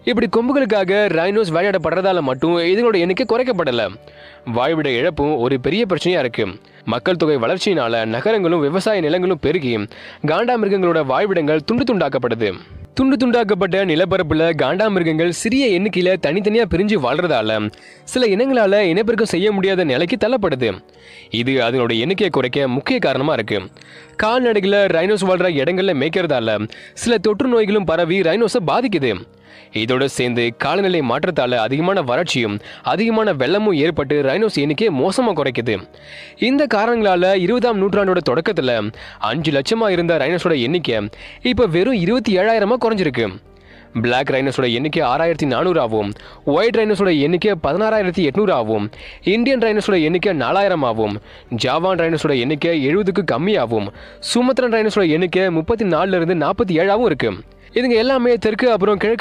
இப்படி கொம்புகளுக்காக ரைனோஸ் வேட்டையாடப்படுறதால மட்டும் இதனோட எண்ணிக்கை குறைக்கப்படல. வாழ்விட இழப்பும் ஒரு பெரிய பிரச்சனையா இருக்கு. மக்கள் தொகை வளர்ச்சியினால நகரங்களும் விவசாய நிலங்களும் பெருகி காண்டாமிருகங்களோட வாழ்விடங்கள் துண்டு துண்டாக்கப்படுது. துண்டு துண்டாக்கப்பட்ட நிலப்பரப்புல காண்டாமிருகங்கள் சிறிய எண்ணிக்கையில தனித்தனியா பிரிஞ்சு வாழ்றதால சில இனங்களால இனப்பெருக்கம் செய்ய முடியாத நிலைக்கு தள்ளப்படுது. இது அதனோட எண்ணிக்கையை குறைக்க முக்கிய காரணமா இருக்கு. கால்நடைகளை ரைனோஸ் வாழ்ற இடங்கள்ல மேய்க்கிறதால சில தொற்று நோய்களும் பரவி ரைனோஸை பாதிக்குது. இதோட சேர்ந்து காலநிலை மாற்றத்தால அதிகமான வறட்சியும் அதிகமான வெள்ளமும் ஏற்பட்டு ரைனோஸ் எண்ணிக்கையை மோசமா குறைக்குது. இந்த காரணங்களால 20ஆம் நூற்றாண்டோட தொடக்கத்துல 5 லட்சமா இருந்த ரைனோஸோட எண்ணிக்கை இப்ப வெறும் 27,000 குறைஞ்சிருக்கு. பிளாக் ரைனோஸோட எண்ணிக்கை 6,400 ஆகும். ஒயிட் ரைனோஸோட எண்ணிக்கை 16,800 ஆகும். இந்தியன் ரைனோஸோட எண்ணிக்கை 4,000 ஆகும். ஜாவான் ரைனோஸோட எண்ணிக்கை 70க்கு கம்மியாகும். சுமத்ரன் ரைனோஸோட எண்ணிக்கை 34 இருந்து 47 இருக்கு. இதுங்க எல்லாமே தெற்கு அப்புறம் கிழக்கு